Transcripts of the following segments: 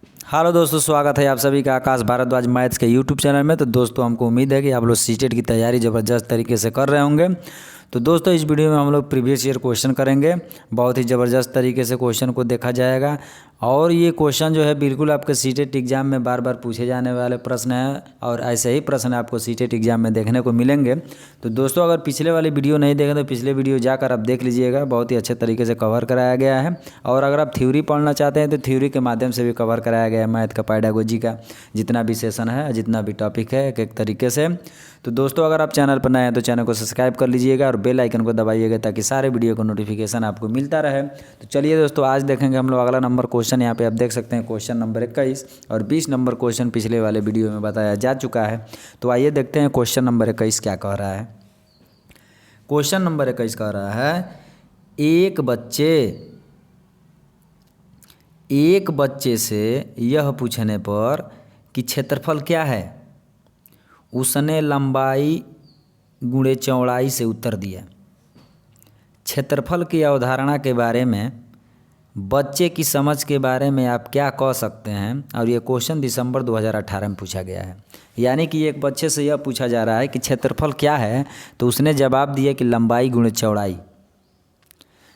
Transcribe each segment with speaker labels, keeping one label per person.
Speaker 1: Hello दोस्तों, स्वागत है आप सभी का आकाश भारद्वाज मैथ्स के यूट्यूब चैनल में। तो दोस्तों, हमको उम्मीद है कि आप लोग सीटेट की तैयारी ज़बरदस्त तरीके से कर रहे होंगे। तो दोस्तों, इस वीडियो में हम लोग प्रीवियस ईयर क्वेश्चन करेंगे। बहुत ही ज़बरदस्त तरीके से क्वेश्चन को देखा जाएगा और ये क्वेश्चन जो है बिल्कुल आपके सीटेट एग्जाम में बार बार पूछे जाने वाले प्रश्न हैं और ऐसे ही प्रश्न आपको सीटेट एग्जाम में देखने को मिलेंगे। तो दोस्तों, अगर पिछले वाली वीडियो नहीं देखें तो पिछले वीडियो जाकर आप देख लीजिएगा, बहुत ही अच्छे तरीके से कवर कराया गया है। और अगर आप थ्योरी पढ़ना चाहते हैं तो थ्योरी के माध्यम से भी कवर कराया गया है मैथ का पेडागोजी का जितना भी सेशन है, जितना भी टॉपिक है, एक एक तरीके से। तो दोस्तों, अगर आप चैनल पर नए हैं तो चैनल को सब्सक्राइब कर लीजिएगा और बेल आइकन को दबाइएगा ताकि सारे वीडियो का नोटिफिकेशन आपको मिलता रहे। तो चलिए दोस्तों, आज देखेंगे हम लोग अगला नंबर क्वेश्चन। यहाँ पे आप देख सकते हैं क्वेश्चन नंबर 21 और 20 नंबर क्वेश्चन पिछले वाले वीडियो में बताया जा चुका है। तो आइए देखते हैं क्वेश्चन नंबर 21 क्या कह रहा है। क्वेश्चन नंबर 21 कह रहा है, एक बच्चे से यह पूछने पर कि क्षेत्रफल क्या है, उसने लंबाई गुणे चौड़ाई से उत्तर दिया। क्षेत्रफल की अवधारणा के बारे में, बच्चे की समझ के बारे में आप क्या कह सकते हैं। और ये क्वेश्चन दिसंबर 2018 में पूछा गया है। यानी कि एक बच्चे से यह पूछा जा रहा है कि क्षेत्रफल क्या है, तो उसने जवाब दिया कि लंबाई गुणे चौड़ाई।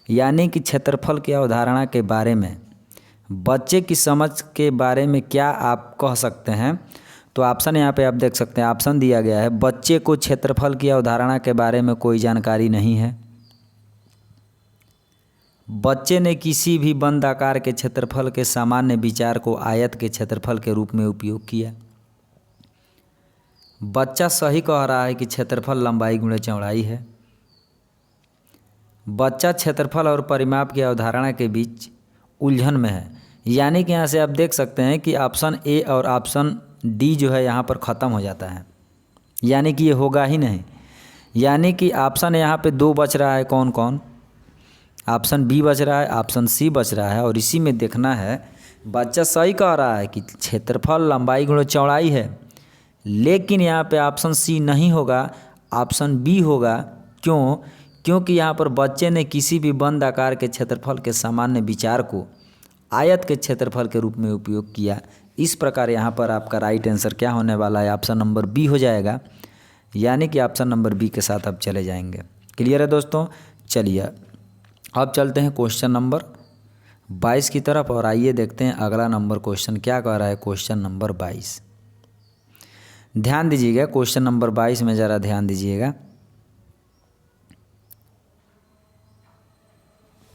Speaker 1: यानी कि क्षेत्रफल की अवधारणा के बारे में, बच्चे की समझ के बारे में क्या आप कह सकते हैं। तो ऑप्शन यहाँ पे आप देख सकते हैं, ऑप्शन दिया गया है, बच्चे को क्षेत्रफल की अवधारणा के बारे में कोई जानकारी नहीं है। बच्चे ने किसी भी बंद आकार के क्षेत्रफल के सामान्य विचार को आयत के क्षेत्रफल के रूप में उपयोग किया। बच्चा सही कह रहा है कि क्षेत्रफल लंबाई गुणे चौड़ाई है। बच्चा क्षेत्रफल और परिमाप की अवधारणा के बीच उलझन में है। यानी कि यहाँ से आप देख सकते हैं कि ऑप्शन ए और ऑप्शन डी जो है यहाँ पर ख़त्म हो जाता है, यानी कि ये होगा ही नहीं। यानी कि ऑप्शन यहाँ पे दो बच रहा है, कौन कौन, ऑप्शन बी बच रहा है, ऑप्शन सी बच रहा है। और इसी में देखना है, बच्चा सही कह रहा है कि क्षेत्रफल लंबाई गुणे चौड़ाई है, लेकिन यहाँ पे ऑप्शन सी नहीं होगा, ऑप्शन बी होगा। क्यों? क्योंकि यहाँ पर बच्चे ने किसी भी बंद आकार के क्षेत्रफल के सामान्य विचार को आयत के क्षेत्रफल के रूप में उपयोग किया। इस प्रकार यहाँ पर आपका राइट आंसर क्या होने वाला है, ऑप्शन नंबर बी हो जाएगा। यानी कि ऑप्शन नंबर बी के साथ अब चले जाएंगे। क्लियर है दोस्तों? चलिए अब चलते हैं क्वेश्चन नंबर 22 की तरफ और आइए देखते हैं अगला नंबर क्वेश्चन क्या कह रहा है। क्वेश्चन नंबर 22, ध्यान दीजिएगा, क्वेश्चन नंबर 22 में ज़रा ध्यान दीजिएगा।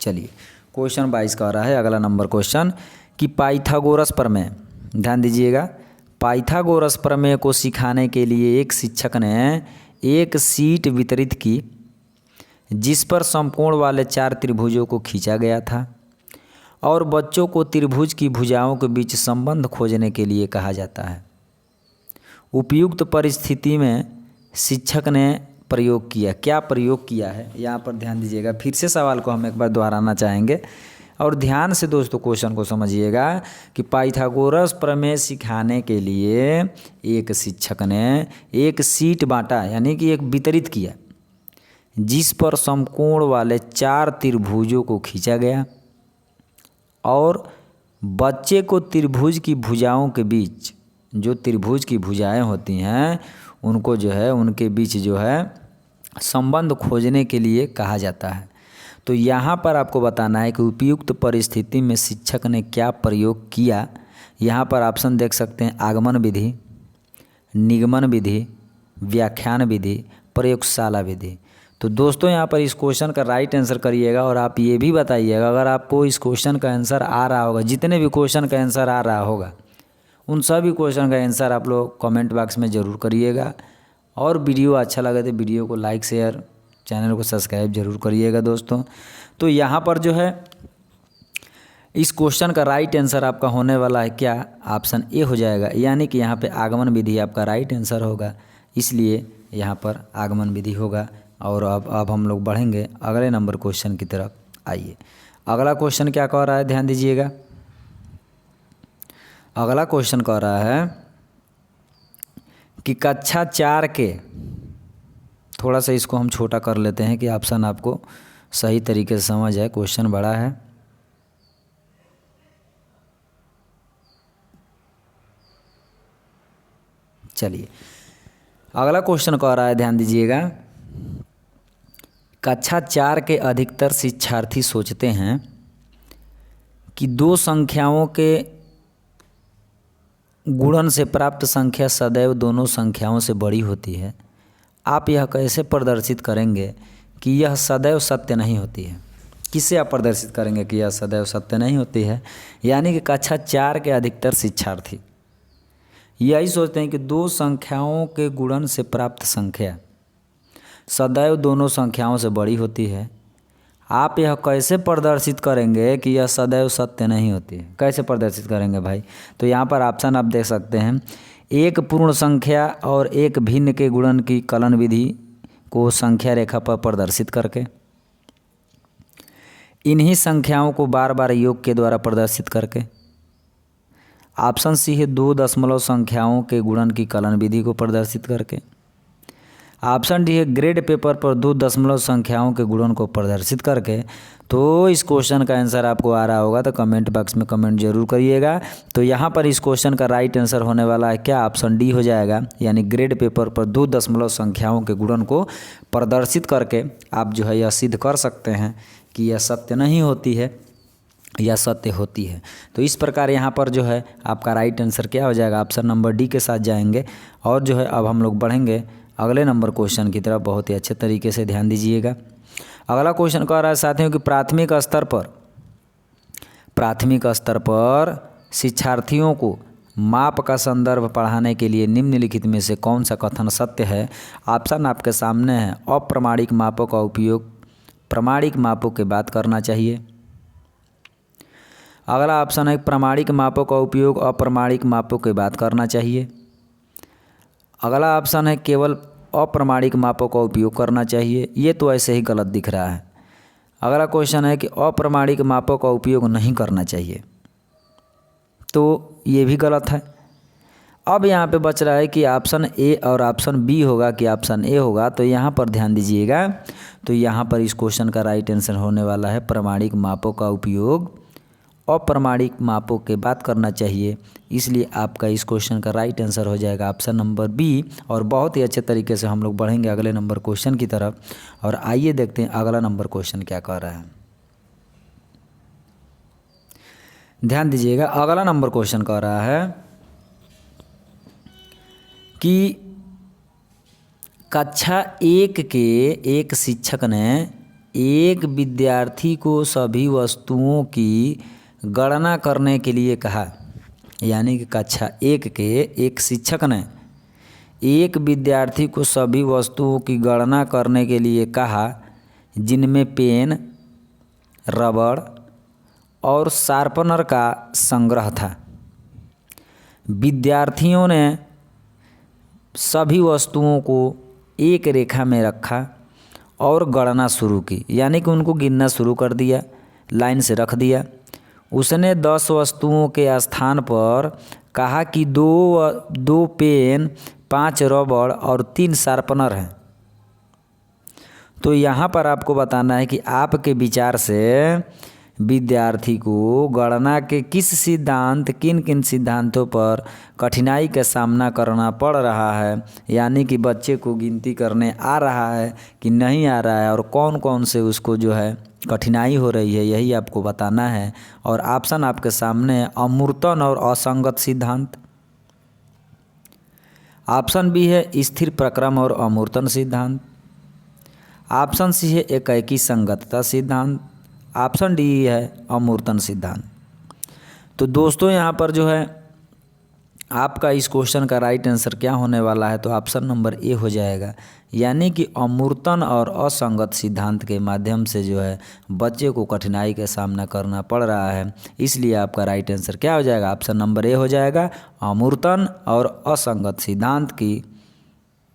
Speaker 1: चलिए क्वेश्चन 22 कह रहा है अगला नंबर क्वेश्चन कि पाइथागोरस प्रमेय, ध्यान दीजिएगा, पाइथागोरस प्रमेय को सिखाने के लिए एक शिक्षक ने एक शीट वितरित की जिस पर समकोण वाले 4 त्रिभुजों को खींचा गया था और बच्चों को त्रिभुज की भुजाओं के बीच संबंध खोजने के लिए कहा जाता है। उपयुक्त परिस्थिति में शिक्षक ने प्रयोग किया, क्या प्रयोग किया है, यहाँ पर ध्यान दीजिएगा। फिर से सवाल को हम एक बार दोहराना चाहेंगे और ध्यान से दोस्तों क्वेश्चन को समझिएगा कि पाइथागोरस प्रमेय सिखाने के लिए एक शिक्षक ने एक शीट बांटा, यानी कि एक वितरित किया जिस पर समकोण वाले 4 त्रिभुजों को खींचा गया और बच्चे को त्रिभुज की भुजाओं के बीच, जो त्रिभुज की भुजाएं होती हैं उनको जो है, उनके बीच जो है संबंध खोजने के लिए कहा जाता है। तो यहाँ पर आपको बताना है कि उपयुक्त परिस्थिति में शिक्षक ने क्या प्रयोग किया। यहाँ पर ऑप्शन देख सकते हैं, आगमन विधि, निगमन विधि, व्याख्यान विधि, प्रयोगशाला विधि। तो दोस्तों, यहाँ पर इस क्वेश्चन का राइट आंसर करिएगा और आप ये भी बताइएगा अगर आपको इस क्वेश्चन का आंसर आ रहा होगा, जितने भी क्वेश्चन का आंसर आ रहा होगा उन सभी क्वेश्चन का आंसर आप लोग कमेंट बॉक्स में ज़रूर करिएगा। और वीडियो अच्छा लगे तो वीडियो को लाइक शेयर, चैनल को सब्सक्राइब जरूर करिएगा दोस्तों। तो यहाँ पर जो है इस क्वेश्चन का राइट आंसर आपका होने वाला है क्या, ऑप्शन ए हो जाएगा। यानी कि यहाँ पे आगमन विधि आपका राइट आंसर होगा, इसलिए यहाँ पर आगमन विधि होगा। और अब हम लोग बढ़ेंगे अगले नंबर क्वेश्चन की तरफ। आइए अगला क्वेश्चन क्या कह रहा है, ध्यान दीजिएगा। अगला क्वेश्चन कह रहा है कि कक्षा 4 के, थोड़ा सा इसको हम छोटा कर लेते हैं कि ऑप्शन आपको सही तरीके से समझ आए, क्वेश्चन बड़ा है। चलिए अगला क्वेश्चन कह रहा है, ध्यान दीजिएगा। कक्षा 4 के अधिकतर शिक्षार्थी सोचते हैं कि दो संख्याओं के गुणन से प्राप्त संख्या सदैव दोनों संख्याओं से बड़ी होती है। आप यह कैसे प्रदर्शित करेंगे कि यह सदैव सत्य नहीं होती है? किससे आप प्रदर्शित करेंगे कि यह सदैव सत्य नहीं होती है? यानी कि कक्षा 4 के अधिकतर शिक्षार्थी यही सोचते हैं कि दो संख्याओं के गुणन से प्राप्त संख्या सदैव दोनों संख्याओं से बड़ी होती है। आप यह कैसे प्रदर्शित करेंगे कि यह सदैव सत्य नहीं होती है? कैसे प्रदर्शित करेंगे भाई? तो यहाँ पर ऑप्शन आप देख सकते हैं, एक पूर्ण संख्या और एक भिन्न के गुणन की कलन विधि को संख्या रेखा पर प्रदर्शित करके, इन्हीं संख्याओं को बार बार योग के द्वारा प्रदर्शित करके। ऑप्शन सी है दो दशमलव संख्याओं के गुणन की कलन विधि को प्रदर्शित करके। ऑप्शन डी है ग्रेड पेपर पर दो दशमलव संख्याओं के गुणन को प्रदर्शित करके। तो इस क्वेश्चन का आंसर आपको आ रहा होगा तो कमेंट बॉक्स में कमेंट जरूर करिएगा। तो यहाँ पर इस क्वेश्चन का राइट आंसर होने वाला है क्या? ऑप्शन डी हो जाएगा, यानी ग्रेड पेपर पर दो दशमलव संख्याओं के गुणन को प्रदर्शित करके आप जो है यह सिद्ध कर सकते हैं कि यह सत्य नहीं होती है या सत्य होती है। तो इस प्रकार यहाँ पर जो है आपका राइट आंसर क्या हो जाएगा? ऑप्शन नंबर डी के साथ जाएंगे। और जो है अब हम लोग बढ़ेंगे अगले नंबर क्वेश्चन की तरफ। बहुत ही अच्छे तरीके से ध्यान दीजिएगा। अगला क्वेश्चन कह रहा है साथियों कि प्राथमिक स्तर पर शिक्षार्थियों को माप का संदर्भ पढ़ाने के लिए निम्नलिखित में से कौन सा कथन सत्य है? ऑप्शन आपके सामने है। अप्रमाणिक मापों का उपयोग प्रमाणिक मापों के बाद करना चाहिए। अगला ऑप्शन है प्रमाणिक मापों का उपयोग अप्रमाणिक मापों के बाद करना चाहिए। अगला ऑप्शन है केवल अप्रमाणिक मापों का उपयोग करना चाहिए। ये तो ऐसे ही गलत दिख रहा है। अगला क्वेश्चन है कि अप्रमाणिक मापों का उपयोग नहीं करना चाहिए, तो ये भी गलत है। अब यहाँ पे बच रहा है कि ऑप्शन ए और ऑप्शन बी होगा कि ऑप्शन ए होगा। तो यहाँ पर ध्यान दीजिएगा। तो यहाँ पर इस क्वेश्चन का राइट आंसर होने वाला है प्रमाणिक मापों का उपयोग अप्रमाणिक मापों के बाद करना चाहिए। इसलिए आपका इस क्वेश्चन का राइट आंसर हो जाएगा ऑप्शन नंबर बी। और बहुत ही अच्छे तरीके से हम लोग बढ़ेंगे अगले नंबर क्वेश्चन की तरफ। और आइए देखते हैं अगला नंबर क्वेश्चन क्या कह रहा है। ध्यान दीजिएगा, अगला नंबर क्वेश्चन कह रहा है कि कक्षा 1 के एक शिक्षक ने एक विद्यार्थी को सभी वस्तुओं की गणना करने के लिए कहा। यानी कि कक्षा 1 के एक शिक्षक ने एक विद्यार्थी को सभी वस्तुओं की गणना करने के लिए कहा जिनमें पेन, रबड़ और शार्पनर का संग्रह था। विद्यार्थियों ने सभी वस्तुओं को एक रेखा में रखा और गणना शुरू की। यानी कि उनको गिनना शुरू कर दिया, लाइन से रख दिया। उसने 10 वस्तुओं के स्थान पर कहा कि दो पेन, 5 रबड़ और 3 शार्पनर हैं। तो यहाँ पर आपको बताना है कि आपके विचार से विद्यार्थी को गणना के किन किन सिद्धांतों पर कठिनाई का सामना करना पड़ रहा है। यानी कि बच्चे को गिनती करने आ रहा है कि नहीं आ रहा है और कौन कौन से उसको जो है कठिनाई हो रही है, यही आपको बताना है। और ऑप्शन आपके सामने है अमूर्तन और असंगत सिद्धांत। ऑप्शन बी है स्थिर प्रक्रम और अमूर्तन सिद्धांत। ऑप्शन सी है एकाएकी संगतता सिद्धांत। ऑप्शन डी है अमूर्तन सिद्धांत। तो दोस्तों यहाँ पर जो है आपका इस क्वेश्चन का राइट आंसर क्या होने वाला है? तो ऑप्शन नंबर ए हो जाएगा। यानी कि अमूर्तन और असंगत सिद्धांत के माध्यम से जो है बच्चे को कठिनाई का सामना करना पड़ रहा है। इसलिए आपका राइट आंसर क्या हो जाएगा? ऑप्शन नंबर ए हो जाएगा। अमूर्तन और असंगत सिद्धांत की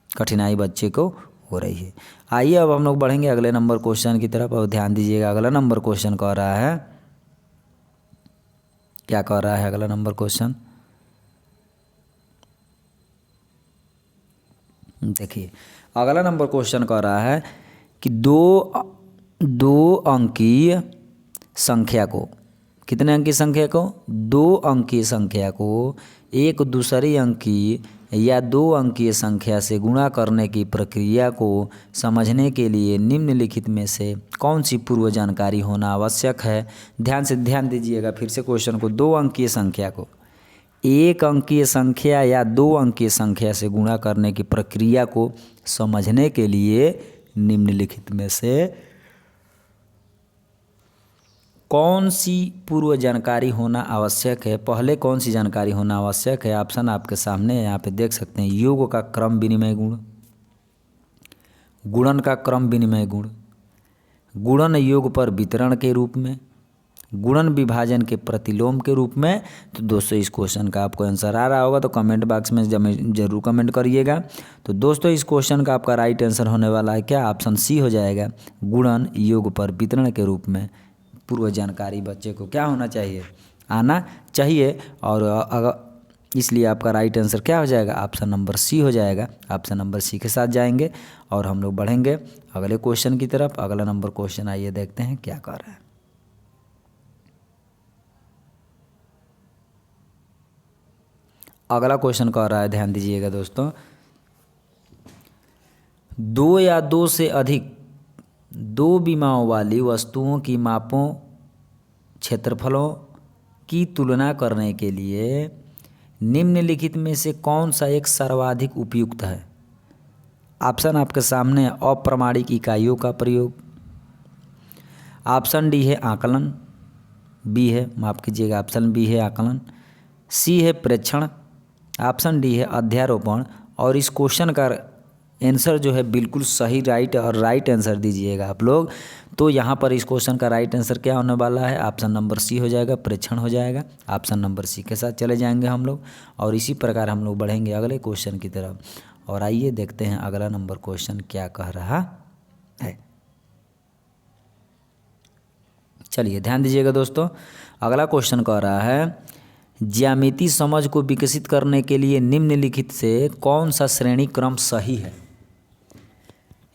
Speaker 1: कठिनाई बच्चे को हो रही है। आइए अब हम लोग बढ़ेंगे अगले नंबर क्वेश्चन की तरफ। और ध्यान दीजिएगा, अगला नंबर क्वेश्चन कह रहा है, क्या कह रहा है अगला नंबर क्वेश्चन? देखिए, अगला नंबर क्वेश्चन कह रहा है कि दो अंकीय संख्या को, कितने अंकीय संख्या को? 2 अंकीय संख्या को एक दूसरी अंकीय या 2 अंकीय संख्या से गुणा करने की प्रक्रिया को समझने के लिए निम्नलिखित में से कौन सी पूर्व जानकारी होना आवश्यक है। ध्यान दीजिएगा फिर से क्वेश्चन को। 2 अंकीय संख्या को 1 अंकीय संख्या या 2 अंकीय संख्या से गुणा करने की प्रक्रिया को समझने के लिए निम्नलिखित में से कौन सी पूर्व जानकारी होना आवश्यक है। पहले कौन सी जानकारी होना आवश्यक है। ऑप्शन आपके सामने है, यहाँ पे देख सकते हैं। योग का क्रम विनिमय गुण, गुणन का क्रम विनिमय गुण, गुणन योग पर वितरण के रूप में, गुणन विभाजन के प्रतिलोम के रूप में। तो दोस्तों इस क्वेश्चन का आपको आंसर आ रहा होगा तो कमेंट बॉक्स में जरूर कमेंट करिएगा। तो दोस्तों इस क्वेश्चन का आपका राइट आंसर होने वाला है क्या, ऑप्शन सी हो जाएगा, गुणन योग पर वितरण के रूप में पूर्व जानकारी बच्चे को क्या होना चाहिए, आना चाहिए। और अगर इसलिए आपका राइट आंसर क्या हो जाएगा, ऑप्शन नंबर सी हो जाएगा। ऑप्शन नंबर सी के साथ जाएंगे और हम लोग बढ़ेंगे अगले क्वेश्चन की तरफ। अगला नंबर क्वेश्चन आइए देखते हैं क्या कर रहा है। अगला क्वेश्चन कह रहा है, ध्यान दीजिएगा दोस्तों, 2 या 2 से अधिक 2 विमाओं वाली वस्तुओं की मापों क्षेत्रफलों की तुलना करने के लिए निम्नलिखित में से कौन सा एक सर्वाधिक उपयुक्त है। ऑप्शन आपके सामने, अप्रमाणिक इकाइयों का प्रयोग, ऑप्शन डी है आकलन, बी है, माफ कीजिएगा, ऑप्शन बी है आकलन, सी है प्रेक्षण, ऑप्शन डी है अध्यारोपण। और इस क्वेश्चन का आंसर जो है बिल्कुल सही राइट आंसर दीजिएगा आप लोग। तो यहाँ पर इस क्वेश्चन का राइट आंसर क्या होने वाला है, ऑप्शन नंबर सी हो जाएगा, प्रेक्षण हो जाएगा। ऑप्शन नंबर सी के साथ चले जाएंगे हम लोग और इसी प्रकार हम लोग बढ़ेंगे अगले क्वेश्चन की तरफ। और आइए देखते हैं अगला नंबर क्वेश्चन क्या कह रहा है। चलिए ध्यान दीजिएगा दोस्तों, अगला क्वेश्चन कह रहा है, ज्यामितीय समझ को विकसित करने के लिए निम्नलिखित से कौन सा श्रेणी क्रम सही है।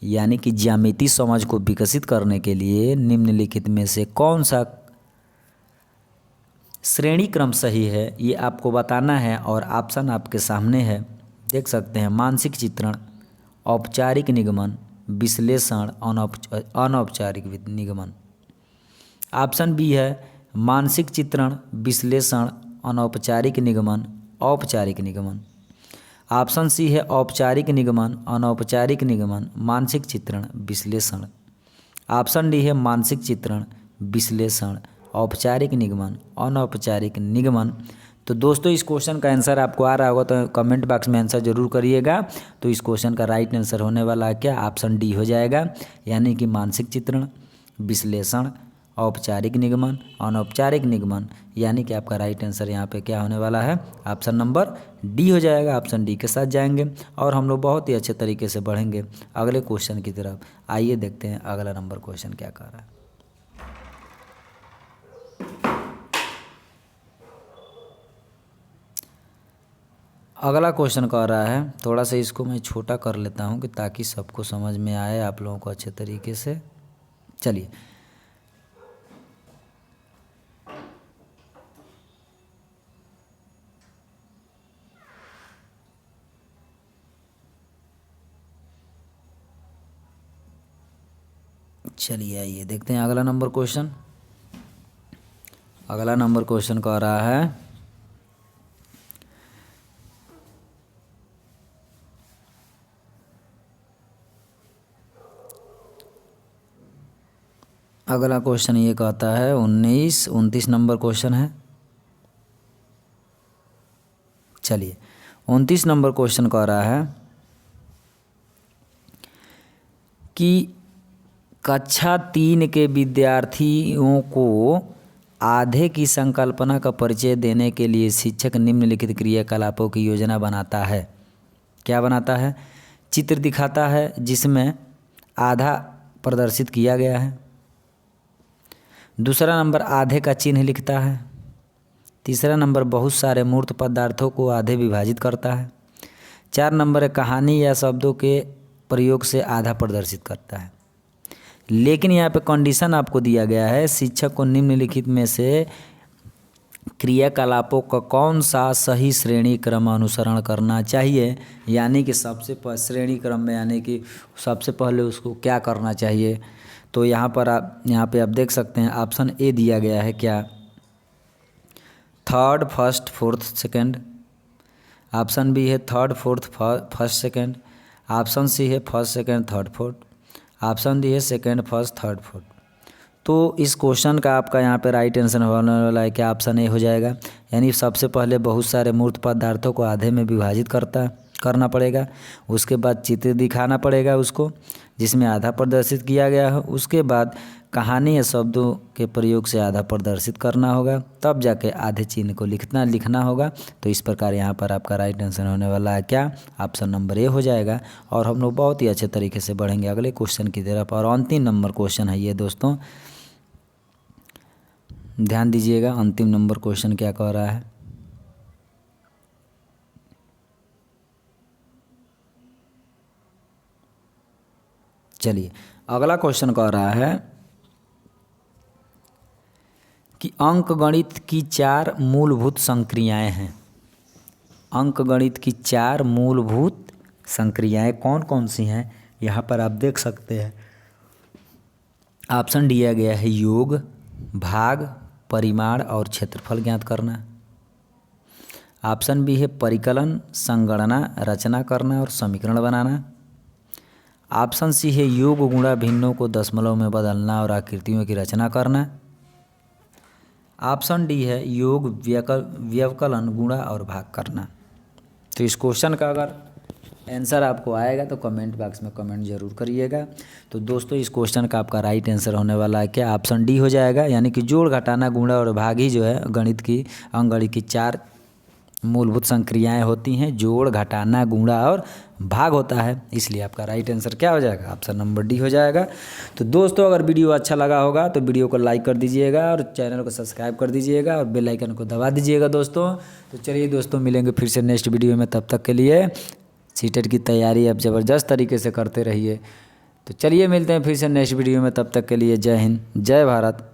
Speaker 1: यानी कि ज्यामितीय समझ को विकसित करने के लिए निम्नलिखित में से कौन सा श्रेणी क्रम सही है, ये आपको बताना है। और ऑप्शन आपके सामने है, देख सकते हैं। मानसिक चित्रण, औपचारिक निगमन, विश्लेषण, अनौपचारिक निगमन। ऑप्शन बी है मानसिक चित्रण, विश्लेषण, अनौपचारिक निगमन, औपचारिक निगमन। ऑप्शन सी है औपचारिक निगमन, अनौपचारिक निगमन, मानसिक चित्रण, विश्लेषण। ऑप्शन डी है मानसिक चित्रण, विश्लेषण, औपचारिक निगमन, अनौपचारिक निगमन। तो दोस्तों इस क्वेश्चन का आंसर आपको आ रहा होगा तो कमेंट बॉक्स में आंसर जरूर करिएगा। तो इस क्वेश्चन का राइट आंसर होने वाला है क्या, ऑप्शन डी हो जाएगा, यानी कि मानसिक चित्रण, विश्लेषण, औपचारिक निगमन, अनौपचारिक निगमन। यानी कि आपका राइट आंसर यहाँ पे क्या होने वाला है, ऑप्शन नंबर डी हो जाएगा। ऑप्शन डी के साथ जाएंगे और हम लोग बहुत ही अच्छे तरीके से बढ़ेंगे अगले क्वेश्चन की तरफ। आइए देखते हैं अगला नंबर क्वेश्चन क्या कर रहा है। अगला क्वेश्चन कह रहा है, थोड़ा सा इसको मैं छोटा कर लेता हूँ कि ताकि सबको समझ में आए आप लोगों को अच्छे तरीके से। चलिए आइए देखते हैं अगला नंबर क्वेश्चन। अगला नंबर क्वेश्चन कह रहा है, अगला क्वेश्चन ये कहता है 29 नंबर क्वेश्चन है। चलिए 29 नंबर क्वेश्चन कह रहा है कि कक्षा 3 के विद्यार्थियों को आधे की संकल्पना का परिचय देने के लिए शिक्षक निम्नलिखित क्रियाकलापों की योजना बनाता है। क्या बनाता है, चित्र दिखाता है जिसमें आधा प्रदर्शित किया गया है। दूसरा नंबर आधे का चिन्ह लिखता है। तीसरा नंबर बहुत सारे मूर्त पदार्थों को आधे विभाजित करता है। 4 नंबर है कहानी या शब्दों के प्रयोग से आधा प्रदर्शित करता है। लेकिन यहाँ पे कंडीशन आपको दिया गया है, शिक्षक को निम्नलिखित में से क्रियाकलापों का कौन सा सही श्रेणी क्रम अनुसरण करना चाहिए, यानी कि श्रेणी क्रम में, यानी कि सबसे पहले उसको क्या करना चाहिए। तो यहाँ पे आप देख सकते हैं ऑप्शन ए दिया गया है क्या, third first fourth second. Option B है third fourth first second. Option C है first second third fourth. Option D है सेकंड फर्स्ट थर्ड फोर्थ। तो इस क्वेश्चन का आपका यहाँ पे राइट आंसर होने वाला है क्या, ऑप्शन ए हो जाएगा। यानी सबसे पहले बहुत सारे मूर्त पदार्थों को आधे में विभाजित करना पड़ेगा, उसके बाद चित्र दिखाना पड़ेगा उसको जिसमें आधा प्रदर्शित किया गया है, उसके बाद कहानी या शब्दों के प्रयोग से आधा प्रदर्शित करना होगा, तब जाके आधे चिन्ह को लिखना होगा। तो इस प्रकार यहाँ पर आपका राइट आंसर होने वाला है क्या, ऑप्शन नंबर ए हो जाएगा। और हम लोग बहुत ही अच्छे तरीके से बढ़ेंगे अगले क्वेश्चन की तरफ। और अंतिम नंबर क्वेश्चन है ये दोस्तों, ध्यान दीजिएगा अंतिम नंबर क्वेश्चन क्या कह रहा है। चलिए अगला क्वेश्चन कह रहा है कि अंकगणित की 4 मूलभूत संक्रियाएं हैं। अंकगणित की 4 मूलभूत संक्रियाएं कौन कौन सी हैं, यहाँ पर आप देख सकते हैं। ऑप्शन दिया गया है योग, भाग, परिमाण और क्षेत्रफल ज्ञात करना। ऑप्शन बी है परिकलन, संगणना, रचना करना और समीकरण बनाना। ऑप्शन सी है योग गुणा भिन्नों को दशमलव में बदलना और आकृतियों की रचना करना। ऑप्शन डी है योग व्यवकलन, गुणा और भाग करना। तो इस क्वेश्चन का अगर आंसर आपको आएगा तो कमेंट बॉक्स में कमेंट जरूर करिएगा। तो दोस्तों इस क्वेश्चन का आपका राइट आंसर होने वाला है क्या, ऑप्शन डी हो जाएगा। यानी कि जोड़, घटाना, गुणा और भाग ही जो है अंकगणित की 4 मूलभूत संक्रियाएं होती हैं। जोड़, घटाना, गुणा और भाग होता है, इसलिए आपका राइट आंसर क्या हो जाएगा, ऑप्शन नंबर डी हो जाएगा। तो दोस्तों अगर वीडियो अच्छा लगा होगा तो वीडियो को लाइक कर दीजिएगा और चैनल को सब्सक्राइब कर दीजिएगा और बेल आइकन को दबा दीजिएगा दोस्तों। तो चलिए दोस्तों मिलेंगे फिर से नेक्स्ट वीडियो में, तब तक के लिए सीटेट की तैयारी आप ज़बरदस्त तरीके से करते रहिए। तो चलिए मिलते हैं फिर से नेक्स्ट वीडियो में, तब तक के लिए जय हिंद, जय भारत।